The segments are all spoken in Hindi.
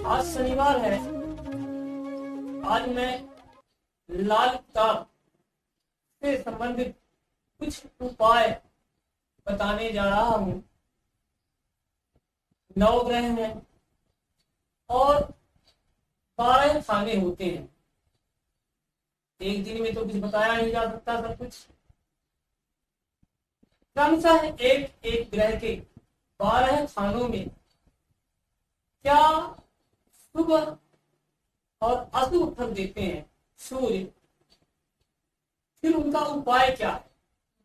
आज शनिवार है। आज मैं लाल किताब से संबंधित कुछ उपाय बताने जा रहा हूँ। 9 ग्रह हैं और 12 खाने होते हैं। एक दिन में तो कुछ बताया नहीं जा सकता सब कुछ। क्रमशः एक एक ग्रह के 12 खानों में क्या शुभ और अशुभ फल देते हैं सूर्य, फिर उनका उपाय क्या है।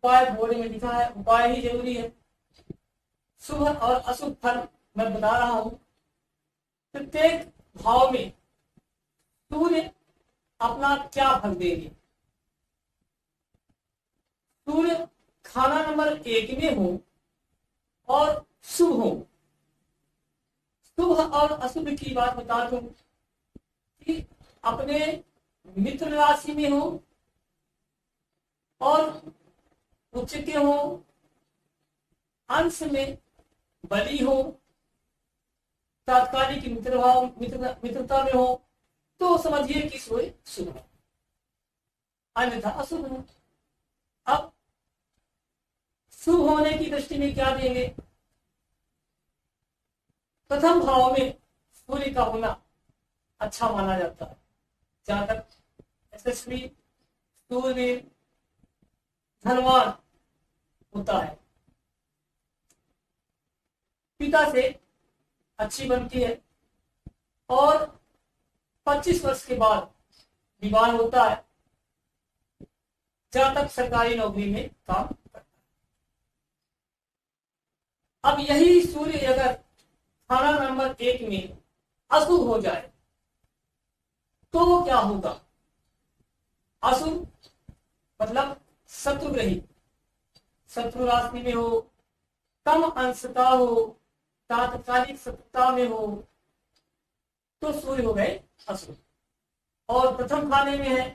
उपाय बोर्ड में लिखा है, उपाय ही जरूरी है। शुभ और अशुभ फल मैं बता रहा हूं। प्रत्येक भाव में सूर्य अपना क्या फल देंगे। सूर्य खाना नंबर 1 में हो और शुभ हो। शुभ और अशुभ की बात बता दूं कि अपने मित्र राशि में हो और उच्च के हो, अंश में बली हो, तात्कालिक मित्रता में हो, तो समझिए कि सूर्य शुभ है, अन्यथा अशुभ है। अब शुभ होने की दृष्टि में क्या देंगे। प्रथम भाव में सूर्य का होना अच्छा माना जाता है। जहां तक यशस्वी, सूर्य धनवान होता है, पिता से अच्छी बनती है और 25 वर्ष के बाद विवाह होता है। जहां तक सरकारी नौकरी में काम करता है। अब यही सूर्य अगर खाना नंबर 1 में अशुभ हो जाए तो क्या होगा। अशुभ मतलब शत्रुग्रही, शत्रु राशि में हो, कम अंशता हो, तात्कालिक शत्रुता में हो, तो सूर्य हो गए अशुभ। और प्रथम खाने में है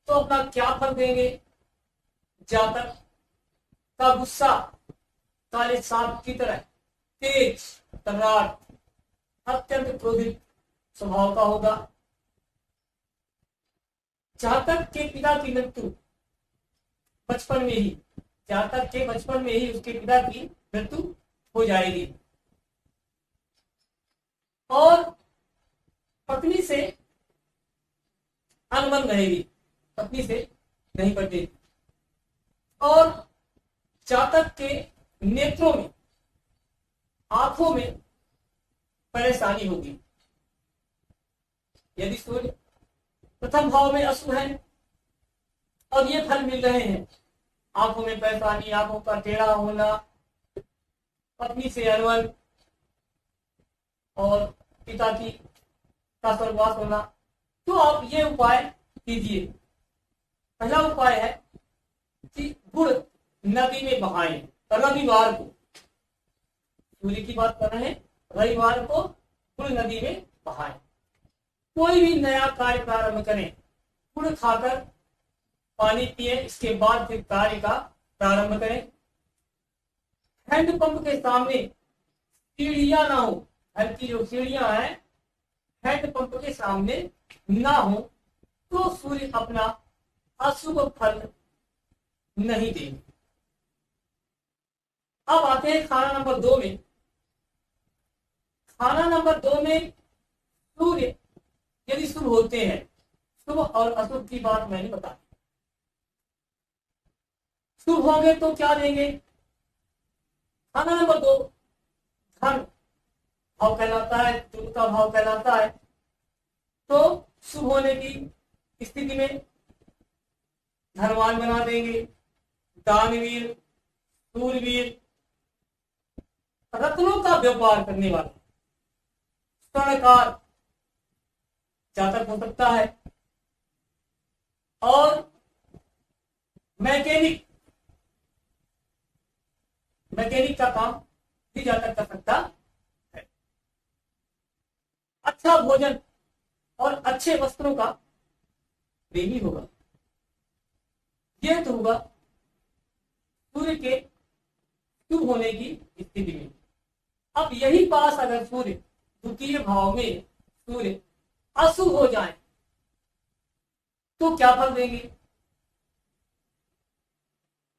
तो अपना क्या फल देंगे। जातक का गुस्सा काले सांप की तरह तेज, तर्राट, अत्यंत क्रोधित स्वभाव का होगा। जातक के पिता की मृत्यु बचपन में ही, जातक के बचपन में ही उसके पिता की मृत्यु हो जाएगी और पत्नी से अनबन रहेगी, पत्नी से नहीं बढ़ेगी और जातक के नेत्रों में, आंखों में परेशानी होगी। यदि सूर्य प्रथम भाव में अशुभ है और ये फल मिल रहे हैं, आंखों में परेशानी, आंखों का टेढ़ा होना, पत्नी से अनबन और पिता की का स्वर्गवास होना, तो आप ये उपाय कीजिए। पहला उपाय है कि गुड़ नदी में बहाएं। रविवार को, सूर्य की बात कर रहे हैं, रविवार को गुड़ नदी में बहाएं। कोई भी नया कार्य प्रारंभ करें, गुड़ खाकर पानी पिए, इसके बाद फिर कार्य का प्रारंभ करें। हैंडपंप के सामने सीढ़ियां ना हो, घर की जो सीढ़ियां हैं हैंडपंप के सामने ना हो, तो सूर्य अपना अशुभ फल नहीं देंगे। अब आते हैं खाना नंबर 2 में। खाना नंबर 2 में सूर्य यदि शुभ होते हैं, शुभ और अशुभ की बात मैंने बताई। शुभ होंगे तो क्या देंगे। खाना नंबर 2 धन भाव कहलाता है, शुभ का भाव कहलाता है। तो शुभ होने की स्थिति में धनवान बना देंगे, दानवीर, सूरवीर, रत्नों का व्यापार करने वाला स्वर्णकार जातक हो सकता है और मैकेनिक का काम भी जातक कर सकता है। अच्छा भोजन और अच्छे वस्त्रों का प्रेमी होगा। यह तो होगा सूर्य के शुभ होने की स्थिति में। अब यही पास अगर सूर्य द्वितीय भाव में सूर्य अशुभ हो जाए तो क्या फल देंगे?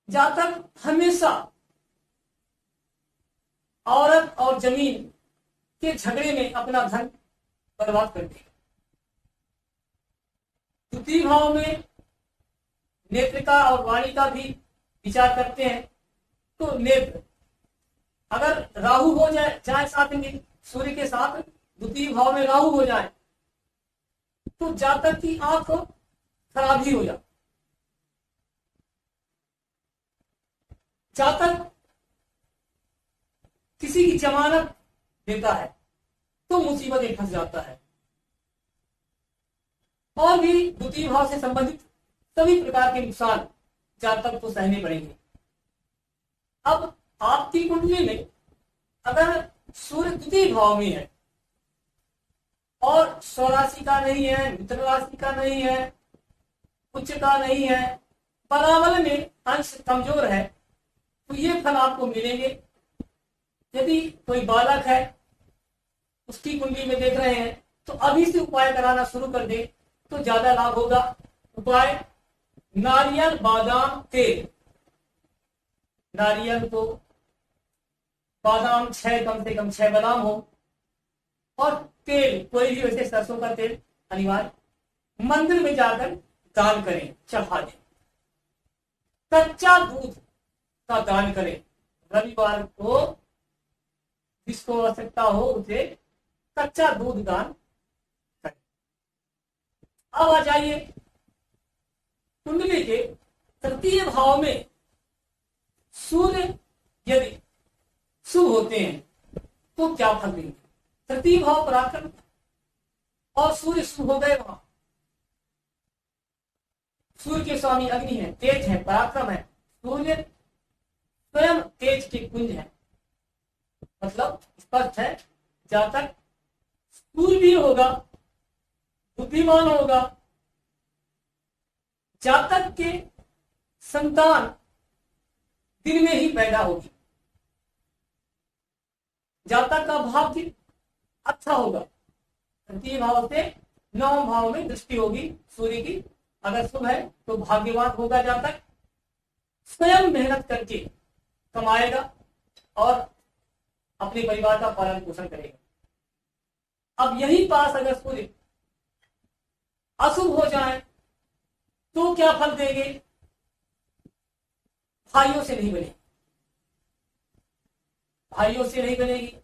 जातक हमेशा औरत और जमीन के झगड़े में अपना धन बर्बाद कर देगा। द्वितीय भाव में नेत्र का और वाणी का भी विचार करते हैं तो नेत्र अगर राहु हो जाए साथ में सूर्य के साथ द्वितीय भाव में राहु हो जाए तो जातक की आंख खराब ही हो जाए। जातक किसी की जमानत देता है तो मुसीबत में फंस जाता है। और भी द्वितीय भाव से संबंधित सभी प्रकार के नुकसान जातक को सहने पड़ेंगे। अब आपकी कुंडली में अगर सूर्य द्वितीय भाव में है और स्वराशि का नहीं है, मित्र राशि का नहीं है, उच्च का नहीं है, पराबल में अंश कमजोर है तो ये फल आपको मिलेंगे। यदि कोई बालक है उसकी कुंडली में देख रहे हैं तो अभी से उपाय कराना शुरू कर दे तो ज्यादा लाभ होगा। उपाय नारियल बादाम तेल, नारियल को बादाम 6 कम से कम 6 बादाम हो और तेल कोई भी वैसे सरसों का तेल अनिवार्य मंदिर में जाकर दान करें, चढ़ा दें। कच्चा दूध का दान करें, रविवार को जिसको आवश्यकता हो उसे कच्चा दूध दान करें। अब आ जाइए कुंडली के तृतीय भाव में सूर्य यदि शुभ होते हैं तो क्या फल देंगे? तृतीय भाव पराक्रम और सूर्य शुभ हो गए वहां। सूर्य के स्वामी अग्नि है, तेज है, पराक्रम है। सूर्य स्वयं तेज के पुंज है। मतलब स्पष्ट है जातक स्थूल भी होगा, बुद्धिमान होगा। जातक के संतान दिन में ही पैदा होगी। जातक का भाग्य अच्छा होगा। तृतीय भाव से 9वें भाव में दृष्टि होगी सूर्य की, अगर शुभ है तो भाग्यवान होगा जातक। स्वयं मेहनत करके कमाएगा और अपने परिवार का पालन पोषण करेगा। अब यही पास अगर सूर्य अशुभ हो जाए तो क्या फल देंगे? भाइयों से नहीं बनेगी, भाइयों से नहीं बनेगी।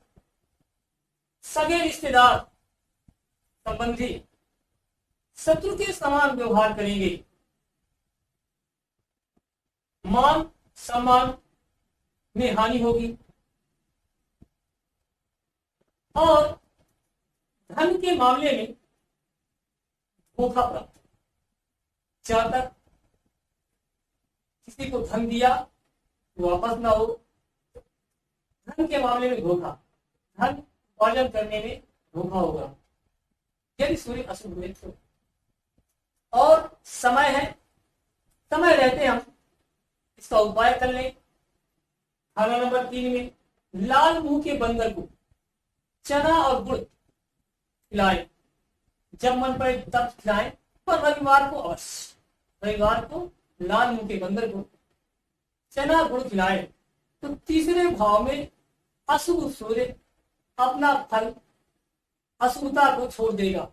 सगे रिश्तेदार संबंधी शत्रु के समान व्यवहार करेंगे। मान सम्मान में हानि होगी और धन के मामले में धोखा प्राप्त। जातक किसी को धन दिया वापस ना हो, धन के मामले में धोखा, धन उपार्जन करने में धोखा होगा यदि सूर्य अशुभ हुए तो। और समय है, समय रहते हम इसका उपाय कर लें। खाना नंबर 3 में लाल मुंह के बंदर को चना और गुड़ खिलाएं। जब मन पड़े तब खिलाएं, पर रविवार को अवश्य, रविवार को लाल मुंह के बंदर को चना गुड़ खिलाएं तो तीसरे भाव में अशुभ सूर्य अपना फल अशुभता को छोड़ देगा।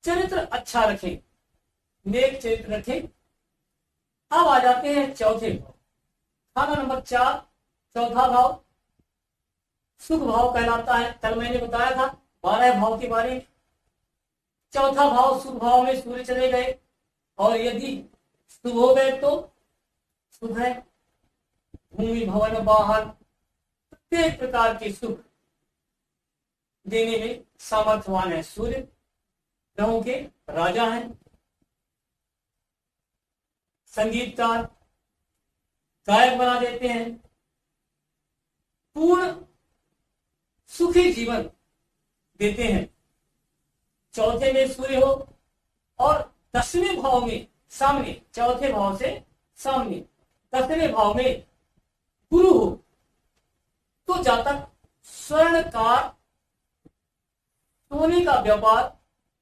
चरित्र अच्छा रखें, नेक चरित्र रखें। अब आ जाते हैं चौथे भाव। खाना नंबर 4, चौथा भाव सुख भाव कहलाता है। कल मैंने बताया था 12 भाव के बारे में। चौथा भाव सुख भाव में सूर्य चले गए और यदि शुभ हो गए तो शुभ है। भूमि भवन वाहन प्रत्येक प्रकार के सुख देने में सामर्थ्यवान है सूर्य, ग्रहों के राजा हैं। संगीतकार गायक बना देते हैं। पूर्ण सुखी जीवन देते हैं। चौथे में सूर्य हो और 10वें भाव में सामने, चौथे भाव से सामने 10वें भाव में गुरु हो तो जातक स्वर्णकार सोने का व्यापार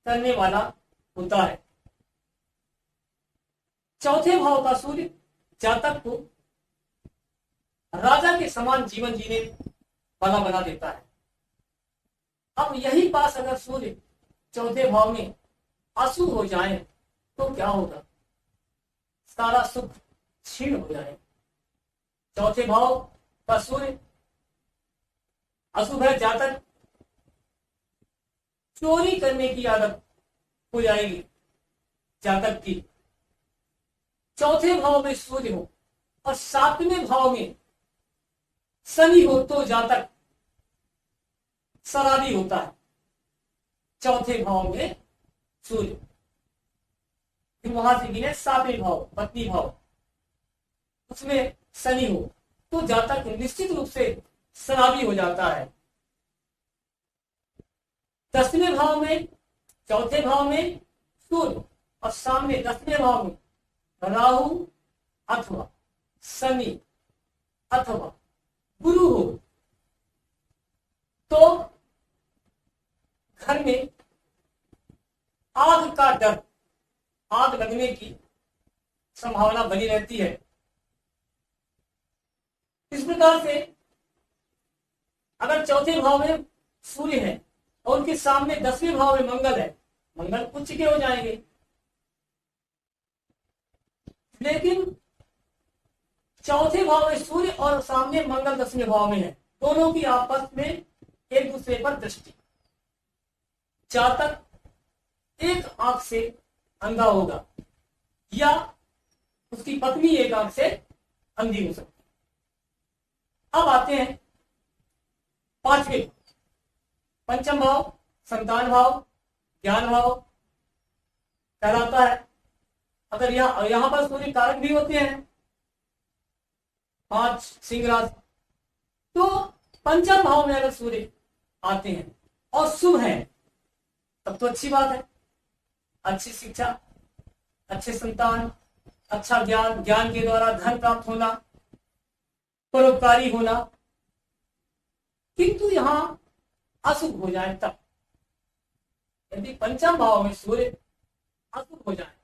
करने वाला होता है। चौथे भाव का सूर्य जातक को राजा के समान जीवन जीने वाला बना देता है। अब यही पास अगर सूर्य चौथे भाव में अशुभ हो जाए तो क्या होगा? सारा सुख क्षीण हो जाए। चौथे भाव का सूर्य अशुभ है, जातक चोरी करने की आदत हो जाएगी जातक की। चौथे भाव में सूर्य हो और सातवें भाव में शनि हो तो जातक शराबी होता है। चौथे भाव में सूर्य, फिर वहां से गिने सातवें भाव पत्नी भाव, उसमें शनि हो तो जातक निश्चित रूप से शराबी हो जाता है। 10वें भाव में, चौथे भाव में सूर्य और सामने 10वें भाव में राहु अथवा शनि अथवा गुरु हो तो घर में आग का डर, आग लगने की संभावना बनी रहती है। इस प्रकार से अगर चौथे भाव में सूर्य है और उनके सामने 10वें भाव में मंगल है, मंगल उच्च के हो जाएंगे। लेकिन चौथे भाव में सूर्य और सामने मंगल 10वें भाव में है, दोनों की आपस में एक दूसरे पर दृष्टि। जातक एक आंख से अंधा होगा या उसकी पत्नी एक आंख से अंधी हो सकती। अब आते हैं पांचवें, पंचम भाव संतान भाव, ज्ञान भाव कहलाता है। अगर यहां पर सूर्य कारक भी होते हैं 5 सिंह राशि, तो पंचम भाव में अगर सूर्य आते हैं और शुभ है तब तो अच्छी बात है। अच्छी शिक्षा, अच्छे संतान, अच्छा ज्ञान, ज्ञान के द्वारा धन प्राप्त होना, परोपकारी होना। किंतु यहां अशुभ हो जाए तब, यदि पंचम भाव में सूर्य अशुभ हो जाए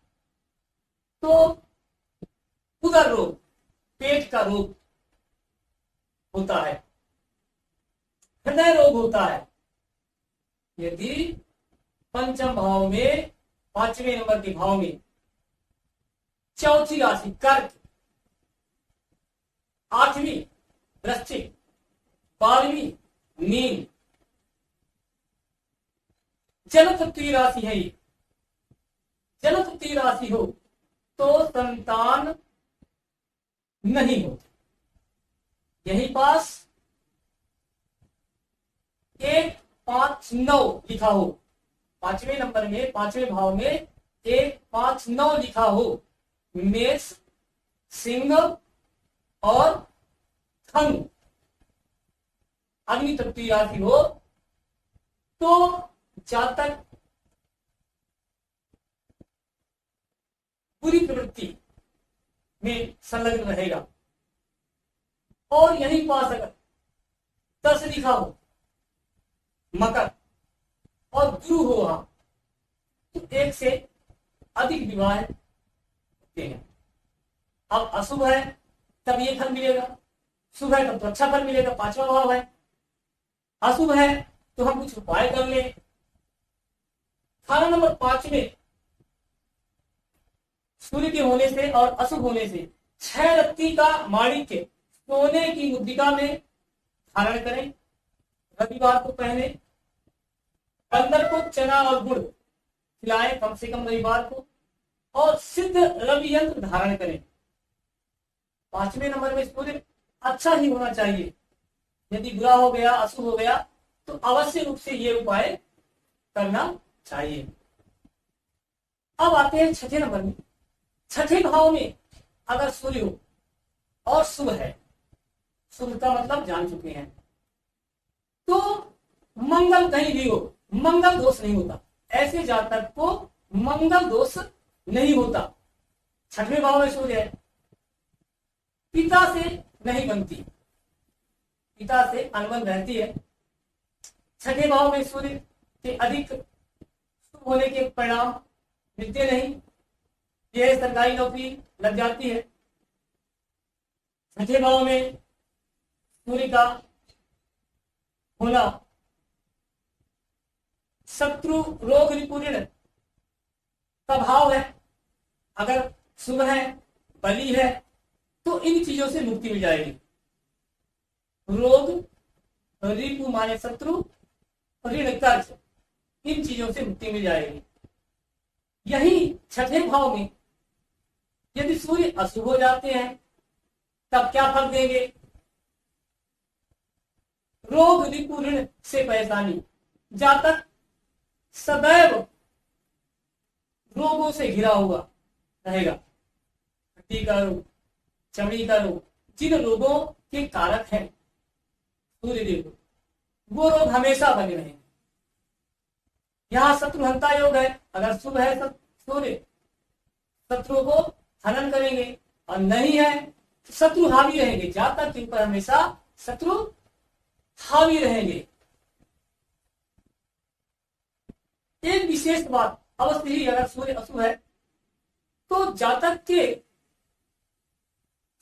तो उदर रोग, पेट का रोग होता है, हृदय रोग होता है। यदि पंचम भाव में 5वें नंबर के भाव में चौथी राशि कर्क, 8वीं वृश्चिक, 12वीं मीन, जल तत्वीय राशि है ये, जल तत्वीय राशि हो तो संतान नहीं होती। यही पास 1, 5, 9 लिखा हो, 5वें नंबर में 5वें भाव में 1, 5, 9 लिखा हो, मेष, सिंह और धनु अग्नि तत्वीय राशि हो तो जातक बुरी प्रवृत्ति में संलग्न रहेगा। और यही पास अगर 10 लिखा हो मकर और गुरु हो वहां तो 1 से अधिक विवाह होते हैं। अब अशुभ है तब ये फल मिलेगा, शुभ है तब तो अच्छा फल मिलेगा, 5वां भाव है। अशुभ है तो हम कुछ उपाय कर ले। खाना नंबर 5 में सूर्य के होने से और अशुभ होने से 6 रत्ती का माणिक्य सोने की मुद्रिका में धारण करें, रविवार को पहने, बंदर को चना और गुड़ खिलाएं कम से कम रविवार को, और सिद्ध रवि यंत्र धारण करें। 5वें नंबर में सूर्य अच्छा ही होना चाहिए। यदि बुरा हो गया, अशुभ हो गया तो अवश्य रूप से ये उपाय करना चाहिए। अब आते हैं 6ठे नंबर में। 6ठे भाव में अगर सूर्य हो और शुभ है, शुभ का मतलब जान चुके हैं, तो मंगल कहीं भी हो, मंगल दोष नहीं होता। ऐसे जातक को मंगल दोष नहीं होता। 6वें भाव में सूर्य है, पिता से नहीं बनती, पिता से अनबन रहती है। 6ठे भाव में सूर्य कि अधिक शुभ होने के परिणाम मिलते नहीं। यह सरकारी नौकरी लग जाती है। छठे भाव में सूर्य का होना शत्रु रोग रिपुण का भाव है। अगर शुभ है, बली है, तो इन चीजों से मुक्ति मिल जाएगी। रोग, रिपु माने शत्रु, ऋण कर्ज, इन चीजों से मुक्ति मिल जाएगी। यही छठे भाव में यदि सूर्य अशुभ हो जाते हैं तब क्या फल देंगे? रोग, रिपु, ऋण से परेशानी। जातक सदैव रोगों से घिरा हुआ रहेगा। हड्डी का रोग, चमड़ी का रोग, जिन रोगों के कारक हैं सूर्यदेव, वो रोग हमेशा बने रहेंगे। यहाँ शत्रुहंता योग है। अगर शुभ है सूर्य, शत्रुओं को हनन करेंगे, और नहीं है तो शत्रु हावी रहेंगे। जातक के ऊपर हमेशा शत्रु हावी रहेंगे। एक विशेष बात अवश्य ही, अगर सूर्य अशुभ है तो जातक के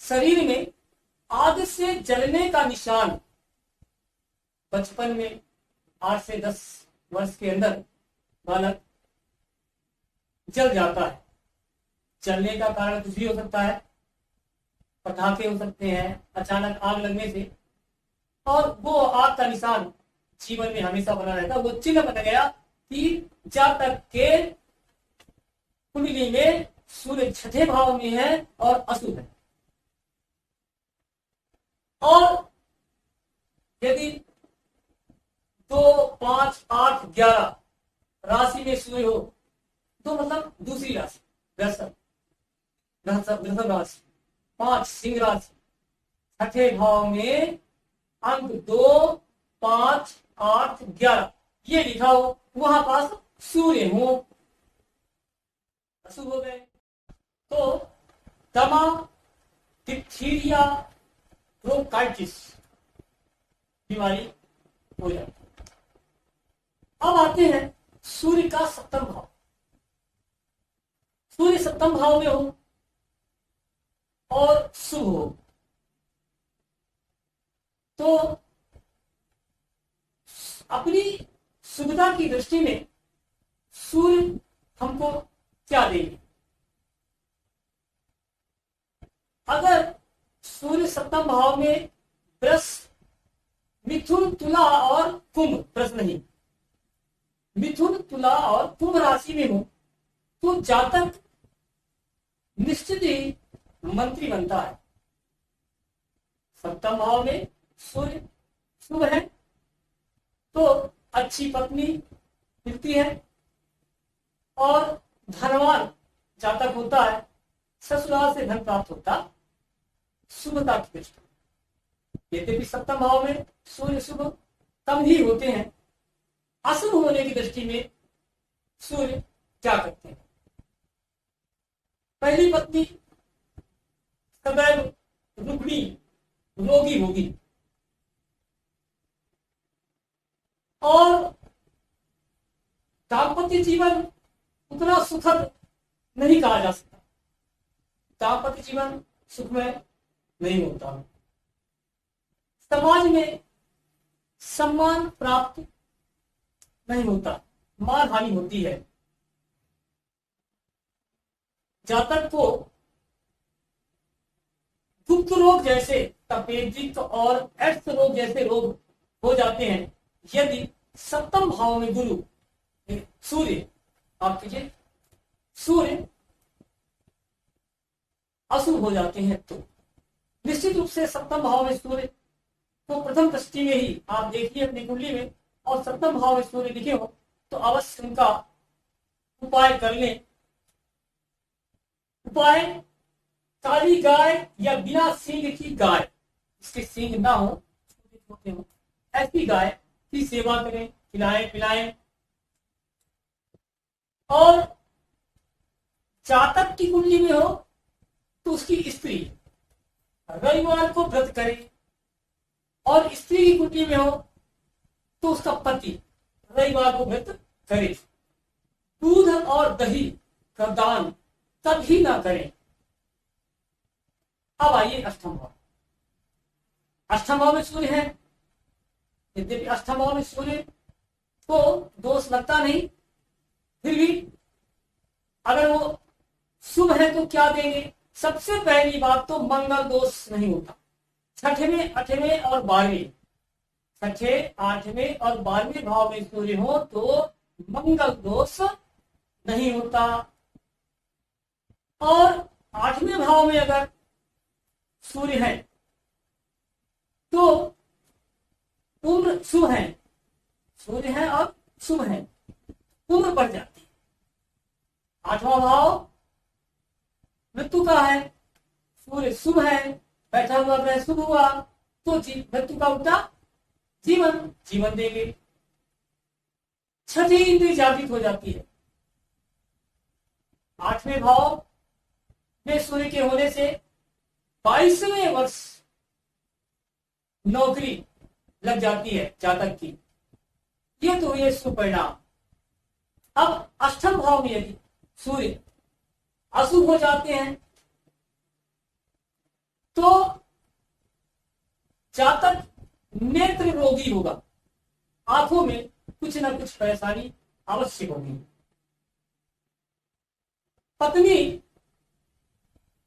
शरीर में आग से जलने का निशान बचपन में 8 से 10 वर्ष के अंदर बालक जल जाता है। जलने का कारण कुछ भी हो सकता है, पटाखे हो सकते हैं, अचानक आग लगने से, और वो आग का निशान जीवन में हमेशा बना रहता है। वो चिन्ह बन गया कि जातक के कुंडली में सूर्य छठे भाव में है और अशुभ है। और यदि 2, 5, 8, 11 राशि में सूर्य हो तो मतलब दूसरी राशि वृषभ राशि, 5 सिंह राशि, छठे भाव में अंक 2, 5, 8, 11 ये लिखा हो, वहां पास सूर्य हो, अशुभ हो गए तो दमा, डिप्थीरिया, ब्रोंकाइटिस बीमारी हो जाती है। अब आते हैं सूर्य का सप्तम भाव। सूर्य सप्तम भाव में हो और शुभ हो तो अपनी शुभता की दृष्टि में सूर्य हमको क्या देंगे? अगर सूर्य सप्तम भाव में वृष, मिथुन, तुला और कुंभ, प्रश्न नहीं, मिथुन, तुला और कुंभ राशि में हो तो जातक निश्चित ही मंत्री बनता है। सप्तम भाव में सूर्य शुभ है तो अच्छी पत्नी मिलती है और धनवान जातक होता है, ससुराल से धन प्राप्त होता शुभता की दृष्टि। यद्यपि सप्तम भाव में सूर्य शुभ कम ही होते हैं, अशुभ होने की दृष्टि में सूर्य क्या करते हैं? पहली पत्नी सदैव रुग्णी, रोगी होगी और दाम्पत्य जीवन उतना सुखद नहीं कहा जा सकता। दाम्पत्य जीवन सुखमय नहीं होता। समाज में सम्मान प्राप्त नहीं होता, मान हानि होती है। जातक को गुप्त रोग जैसे तपेदिक और एड्स रोग जैसे रोग हो जाते हैं यदि सप्तम भाव में गुरु सूर्य, आप कीजिए, सूर्य अशुभ हो जाते हैं। तो निश्चित रूप से सप्तम भाव में सूर्य तो प्रथम दृष्टि में ही आप देखिए अपनी कुंडली में और सप्तम भाव में सूर्य लिखे हो तो अवश्य उनका उपाय कर लें। उपाय, काली गाय या बिना सींग की गाय, इसके सींग ना हो, छोटे हो, ऐसी गाय की सेवा करें, खिलाएं पिलाएं। और जातक की कुंडली में हो तो उसकी स्त्री रविवार को व्रत करे और स्त्री की कुंडली में हो तो उसका पति रविवार को व्रत करें। दूध और दही का दान तभी ना करें। अब आइए अष्टम भाव। अष्टम भाव में सूर्य है, यद्यपि अष्टम भाव में सूर्य को दोष लगता नहीं, फिर भी अगर वो शुभ है तो क्या देंगे? सबसे पहली बात तो मंगल दोष नहीं होता। छठवें, आठवें और 12वें, छठे, 8वें और 12वें भाव में सूर्य हो तो मंगल दोष नहीं होता। और 8वें भाव में अगर सूर्य है तो उम्र शुभ है, सूर्य है और शुभ है, उम्र बढ़ जाती है। 8वां भाव मृत्यु का है, सूर्य शुभ है, बैठा हुआ ग्रह शुभ हुआ तो मृत्यु का उल्टा जीवन देंगे। छठी इंद्रिय जागृत हो जाती है। 8वें भाव में सूर्य के होने से 22वें वर्ष नौकरी लग जाती है जातक की। ये तो ये शुभ परिणाम। अब अष्टम भाव में यदि सूर्य अशुभ हो जाते हैं तो जातक नेत्र रोगी होगा, आंखों में कुछ ना कुछ परेशानी अवश्य होगी। पत्नी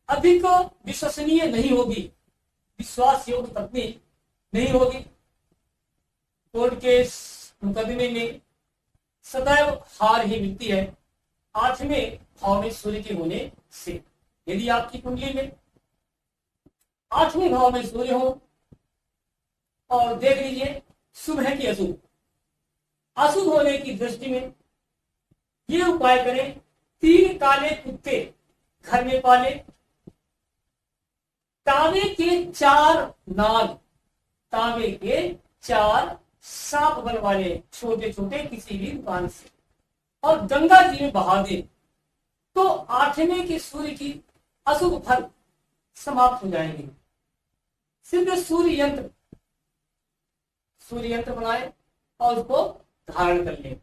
अधिक विश्वसनीय नहीं होगी, विश्वास योग्य पत्नी नहीं होगी। कोर्ट केस मुकदमे में सदैव हार ही मिलती है 8वें भाव में सूर्य के होने से। यदि आपकी कुंडली में 8वें भाव में सूर्य हो और देख लीजिए शुभ है कि अशुभ, अशुभ होने की दृष्टि में ये उपाय करें। 3 काले कुत्ते घर में पाले, तांबे के 4 नाग, तांबे के 4 सांप बनवा ले छोटे छोटे किसी भी दुकान से और गंगा जी में बहा दे तो 8वें के सूर्य की अशुभ फल समाप्त हो जाएंगे। सिद्ध सूर्य यंत्र बनाए और उसको धारण कर ले।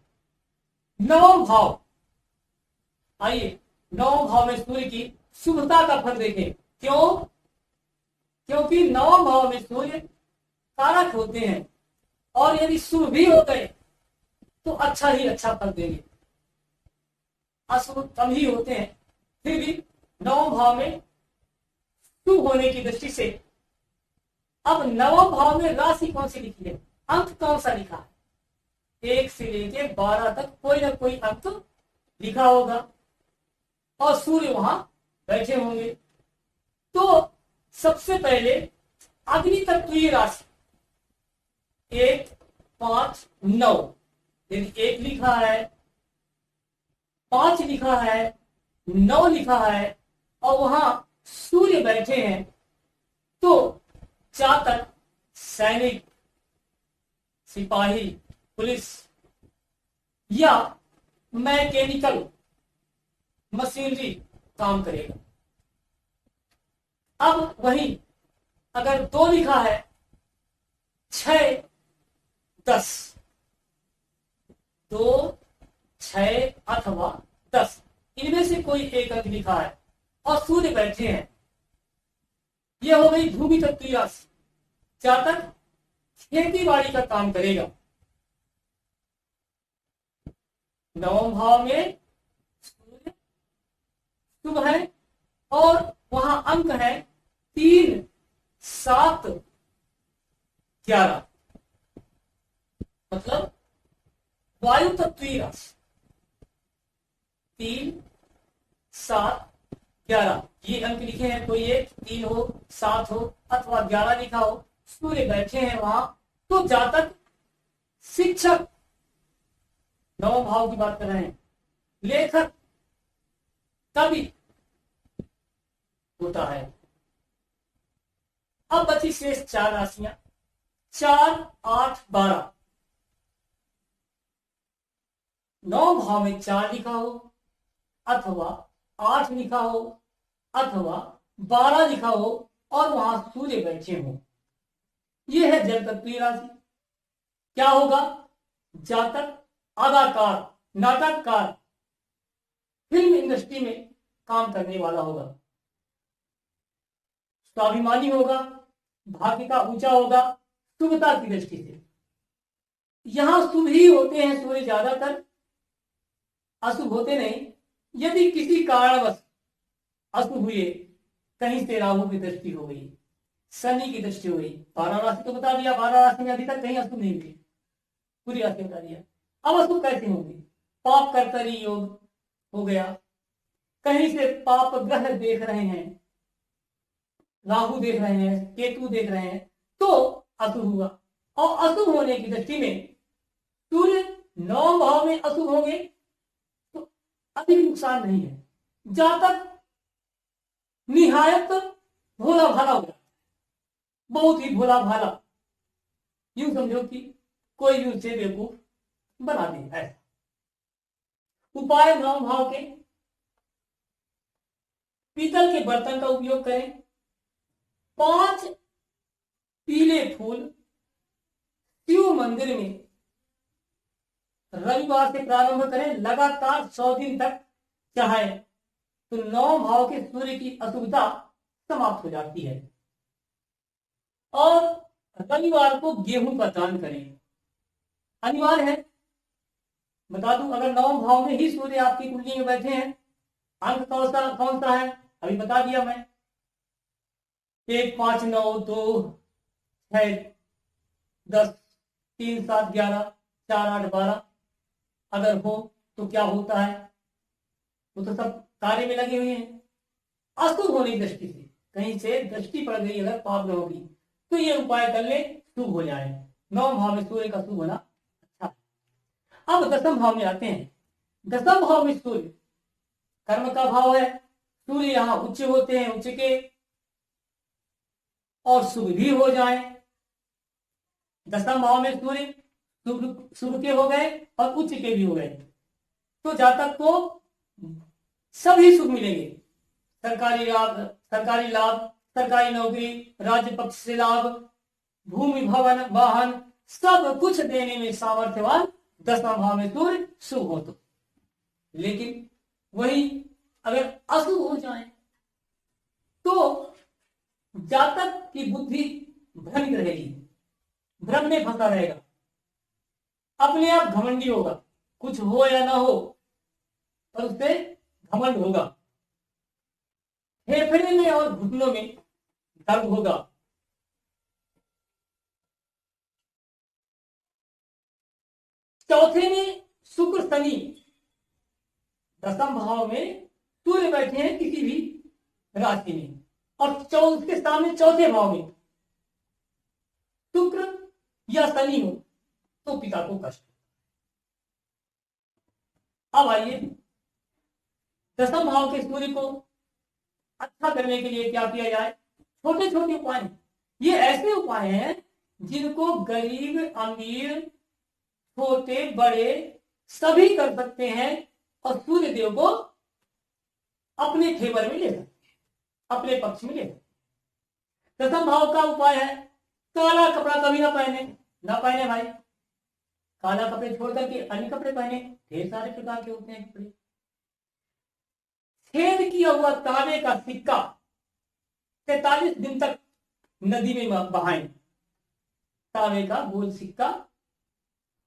9वां भाव, आइए 9वां भाव में सूर्य की शुभता का फल देखें। क्यों? क्योंकि 9वां भाव में सूर्य कारक होते हैं और यदि शुभ भी हो गए तो अच्छा ही अच्छा फल देंगे। अशुभ कम ही होते हैं, फिर भी 9वां भाव में शुभ होने की दृष्टि से। अब 9वां भाव में राशि कौन सी लिखी है, अंक कौन सा लिखा है? 1 से लेके 12 तक कोई ना कोई अंक लिखा होगा और सूर्य वहां बैठे होंगे। तो सबसे पहले अग्नि तत्वीय राशि 1, 5, 9, यदि 1 लिखा है, 5 लिखा है, 9 लिखा है और वहां सूर्य बैठे हैं तो जातक सैनिक, सिपाही, पुलिस या मैकेनिकल मशीनरी काम करेगा। अब वहीं अगर 2 लिखा है, 6, 10, 2, 6 अथवा 10, इनमें से कोई एक अंक लिखा है और सूर्य बैठे हैं, यह हो गई भूमि तत्वीय राशि। जातक खेती बाड़ी का काम करेगा। 9वें भाव में सूर्य शुभ है और वहां अंक है 3, 7, 11, मतलब वायु तत्वीय राशि। 3, 7, 11 ये अंक लिखे हैं, कोई एक 3 हो, 7 हो अथवा 11 लिखा हो, सूर्य बैठे हैं वहां तो जातक शिक्षक, 9 भाव की बात कर रहे हैं, लेखक, कवि होता है। अब बची शेष 4 राशियां, 4, 8, 12। 9 भाव में 4 लिखा हो अथवा 8 लिखा हो अथवा 12 लिखा हो और वहां सूर्य बैठे हो, यह है जल तत्वीय राशि। क्या होगा? जातक अदाकार, नाटककार, फिल्म इंडस्ट्री में काम करने वाला होगा, स्वाभिमानी होगा, भाग्य का ऊंचा होगा, शुभता की दृष्टि से। यहां शुभ ही होते हैं सूर्य, ज्यादातर अशुभ होते नहीं। यदि किसी कारणवश अशुभ हुए, कहीं से राहु की दृष्टि हो गई, शनि की दृष्टि हो गई, 12 राशि तो बता दिया, 12 राशि में अभी तक कहीं अशुभ नहीं हुई, पूरी राशि बता दिया। अब अशुभ कैसे होंगे? पाप कर्तरी योग हो गया, कहीं से पाप ग्रह देख रहे हैं, राहु देख रहे हैं, केतु देख रहे हैं, तो अशुभ हुआ। और अशुभ होने की दृष्टि में सूर्य 9 भाव में अशुभ होंगे तो अधिक नुकसान नहीं है। जातक निहायत भोला भाला हो जाता है, बहुत ही भोला भाला, यूं समझो कि कोई भी उसे बेवकूफ बना दे। ऐसा उपाय 9 भाव के, पीतल के बर्तन का उपयोग करें, 5 पीले फूल शिव मंदिर में रविवार से प्रारंभ करें, लगातार 100 दिन तक चाहे तो 9 भाव के सूर्य की अशुभता समाप्त हो जाती है। और रविवार को गेहूं का दान करें, अनिवार्य है। बता दूं, अगर 9 भाव में ही सूर्य आपकी कुंडली में बैठे हैं, अंक कौन सा है अभी बता दिया मैं, 1 5 9 2 6 10 3 7 11 4 8 12 अगर हो तो क्या होता है, वो तो सब कार्य में लगे हुए हैं। अशुभ होने की दृष्टि से कहीं से दृष्टि पड़ गई अगर पाप ग्रहों की, तो ये उपाय कर ले, शुभ हो जाए। 9 भाव में सूर्य का शुभ होना अच्छा है। अब 10वें भाव में आते हैं। 10वें भाव में सूर्य कर्म का भाव है, सूर्य यहां उच्च होते हैं, उच्च के और शुभ भी हो जाए। 10वें भाव में सूर्य शुभ के हो गए और उच्च के भी हो गए, तो जातक को सभी सुख मिलेंगे, सरकारी लाभ, सरकारी नौकरी, राज्य पक्ष से लाभ, भूमि भवन वाहन सब कुछ देने में सामर्थ्यवान 10वां भाव में सूर्य शुभ हो तो। लेकिन वही अगर अशुभ हो जाए तो जातक की बुद्धि भ्रमित रहेगी, भ्रम में फंसा रहेगा, अपने आप घमंडी होगा, कुछ हो या ना हो पर उससे घमंड होगा, फेफड़े में और घुटनों में दर्द होगा, चौथे में शुक्र शनि 10वें भाव में सूर्य बैठे हैं किसी भी राशि में, और उसके सामने चौथे भाव में शुक्र या शनि हो तो पिता को कष्ट। अब आइए 10वें भाव के सूर्य को अच्छा करने के लिए क्या किया जाए। छोटे छोटे उपाय, ये ऐसे उपाय हैं जिनको गरीब अमीर छोटे बड़े सभी कर सकते हैं और सूर्य देव को अपने फेवर में ले सकते हैं, अपने पक्ष में ले सकते हैं। 10वें भाव का उपाय है काला कपड़ा कभी ना पहने भाई, काला कपड़े छोड़ करके अन्य कपड़े पहने, ढेर सारे प्रकार के होते हैं कपड़े। छेद किया हुआ तांबे का सिक्का 43 दिन तक नदी में बहाएं, तांबे का गोल सिक्का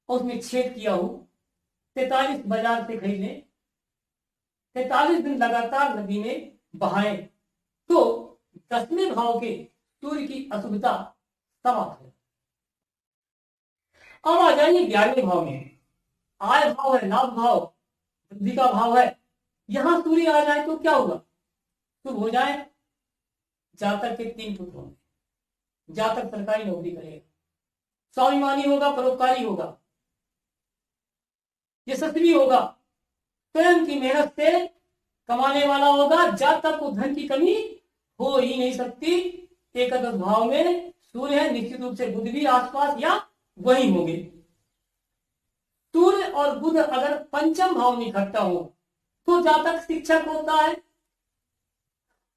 और उसमें छेद किया हो 43 बाजार से खरीद लें, 43 दिन लगातार नदी में बहाएं तो 10वें भाव के सूर्य की अशुभता समाप्त है। अब आ जाइए 11वें भाव में, आय भाव है, लाभ भाव, वृद्धि का भाव है। यहां सूर्य आ जाए तो क्या होगा, शुभ हो जाए। जातक के 3 पुत्र होंगे, जातक सरकारी नौकरी करेगा, स्वाभिमानी होगा, परोपकारी होगा, यशस्वी होगा, स्वयं की मेहनत से कमाने वाला होगा, जातक को धन की कमी हो ही नहीं सकती। एकादश भाव में सूर्य है, निश्चित रूप से बुध भी आसपास या वही होंगे। सूर्य और बुध अगर पंचम भाव में इकट्ठा हो तो जातक शिक्षक होता है,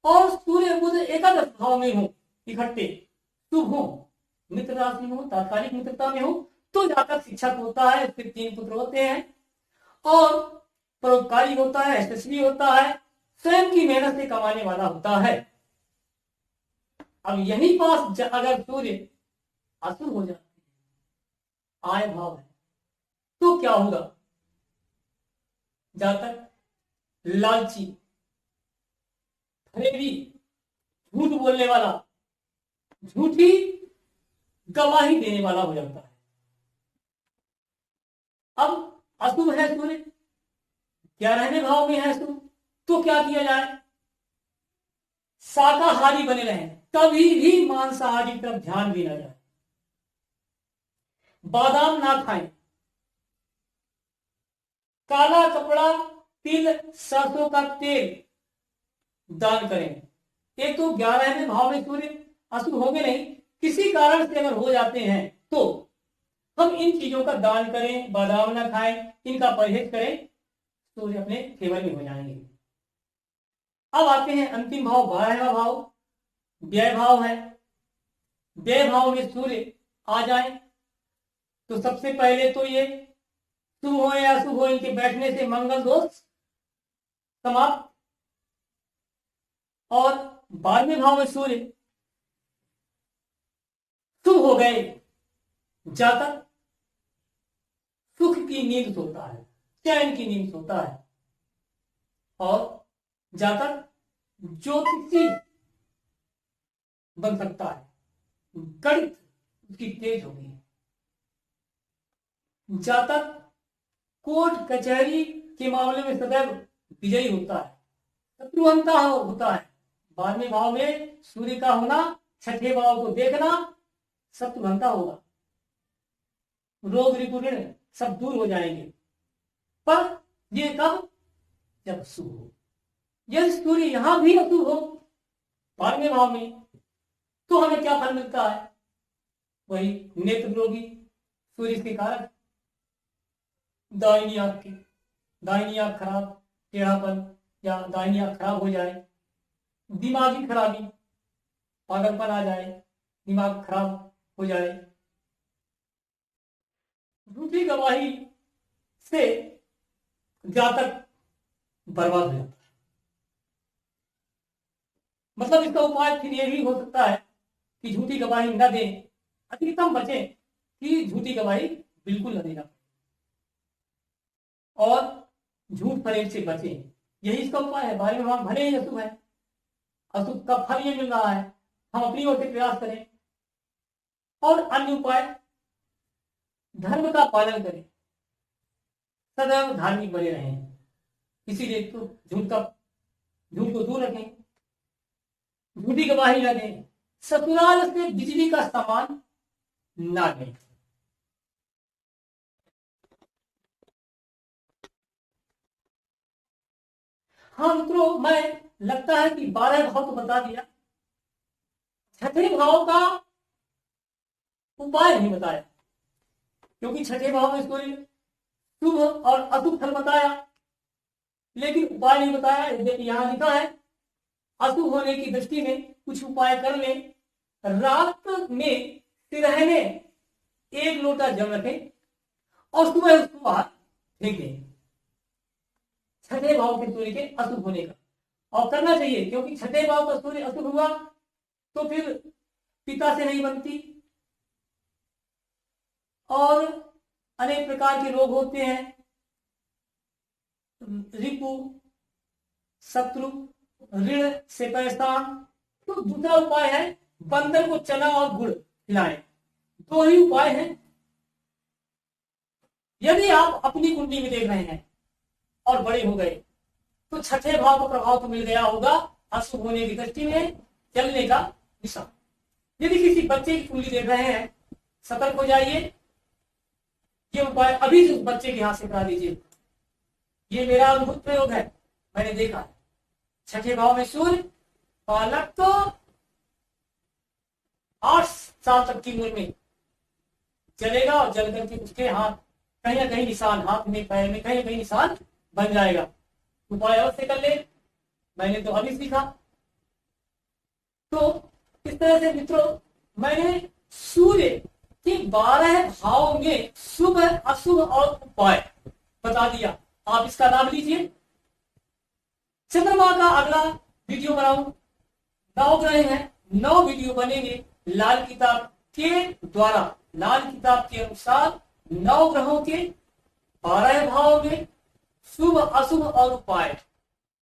और सूर्य बुध एकादश भाव में हो इकट्ठे, शुभ हो, मित्र राशि में हो, तात्कालिक मित्रता में हो तो जातक शिक्षक होता है, फिर 3 पुत्र होते हैं, और परोपकारी होता है, यशस्वी होता है, स्वयं की मेहनत से कमाने वाला होता है। अब यही पास अगर सूर्य असुर हो जाते हैं, आय भाव है, तो क्या होगा? जातक लालची, फरेबी, झूठ बोलने वाला, झूठी गवाही देने वाला हो जाता है। अब अशुभ है सूर्य, 11वें भाव में है सूर्य, तो क्या किया जाए? शाकाहारी बने रहें, कभी भी मांसाहारी की तरफ ध्यान भी ना जाए, बादाम ना खाएं, काला कपड़ा, तिल, सरसों का तेल दान करें। एक तो 11वें भाव में सूर्य अशुभ हो गए, नहीं किसी कारण से अगर हो जाते हैं तो हम इन चीजों का दान करें, बादाम ना खाएं, इनका परहेज करें, सूर्य अपने फेवर में हो जाएंगे। अब आते हैं अंतिम भाव, 12वां भाव, व्यय भाव है। व्यय भाव में सूर्य आ जाए तो सबसे पहले तो ये शुभ हो या अशुभ हो, इनके बैठने से मंगल दोष समाप्त। और 12वें भाव में सूर्य शुभ हो गए, जातक सुख की नींद सोता है, चैन की नींद सोता है, और जातक ज्योतिषी बन सकता है, गणित उसकी तेज होगी। जातक कोर्ट कचहरी के मामले में सदैव विजयी होता है, शत्रुहंता होता है। 12वें भाव में सूर्य का होना, 6ठे भाव को देखना, शत्रुहंता होगा, रोग रिपुण सब दूर हो जाएंगे। पर ये कब? जब अशुभ हो। यदि सूर्य यहां भी अशुभ हो 12वें भाव में, तो हमें क्या फल मिलता है? वही नेत्र रोगी, सूर्य के कारण दाहिनी आंख की, दाहिनी आंख खराब, टेढ़ापन, या दाहिनी आंख खराब हो जाए, दिमागी खराबी, पागलपन आ जाए, दिमाग खराब हो जाए, झूठी गवाही से जातक बर्बाद हो जाता है। मतलब इसका उपाय फिर यह भी हो सकता है कि झूठी गवाही न दें, अधिकतम बचें कि झूठी गवाही बिल्कुल न देना, और झूठ फरेब से बचें, यही इसका उपाय है। 12वें भाव भले ही अशुभ है, अशुभ का फल ये मिल रहा है, हम अपनी ओर से प्रयास करें। और अन्य उपाय, धर्म का पालन करें, सदैव धार्मिक बने रहें, इसीलिए तो झूठ को दूर रखें, झूठी गवाही न दें, ससुराल से बिजली का सामान ना दें। हाँ मित्रों, मैं लगता है कि 12 भाव तो बता दिया, 6ठे भाव का उपाय नहीं बताया, क्योंकि 6ठे भाव में सूर्य शुभ और अशुभ फल बताया, लेकिन उपाय नहीं बताया। यहां लिखा है अशुभ होने की दृष्टि में कुछ उपाय कर ले। रात में तिरहने 1 लोटा जल रखें और सुबह उसको बाहर फेंक दें, 6ठे भाव के सूर्य के अशुभ होने का। और करना चाहिए, क्योंकि 6ठे भाव का सूर्य अशुभ हुआ तो फिर पिता से नहीं बनती, और अनेक प्रकार के रोग होते हैं, रिपु, शत्रु, ऋण से परेशान। तो दूसरा उपाय है बंदर को चना और गुड़ खिलाएं, 2 ही उपाय हैं। यदि आप अपनी कुंडली में देख रहे हैं और बड़े हो गए तो 6ठे भाव का प्रभाव तो मिल गया होगा अशुभ होने की दृष्टि में चलने का दिशा। यदि किसी बच्चे की कुंडली देख रहे हैं, सतर्क हो जाइए, ये उपाय अभी उस बच्चे के हाथ से करा दीजिए। ये मेरा अनुभूत प्रयोग है, मैंने देखा है। 6ठे भाव में सूर्य, बालक तो 8 साल तक की उम्र में चलेगा, और जल करके उसके हाथ कहीं ना कहीं निशान, हाथ में पैर में कहीं ना कहीं निशान बन जाएगा। उपाय अवश्य कर ले, मैंने तो अभी सीखा। तो इस तरह से मित्रों, मैंने सूर्य कि 12 भाव में शुभ अशुभ और उपाय बता दिया। आप इसका नाम लीजिए। चंद्रमा का अगला वीडियो बनाऊं। 9 ग्रह हैं, 9 वीडियो बनेंगे लाल किताब के द्वारा, लाल किताब के अनुसार 9 ग्रहों के 12 भाव में शुभ अशुभ और उपाय।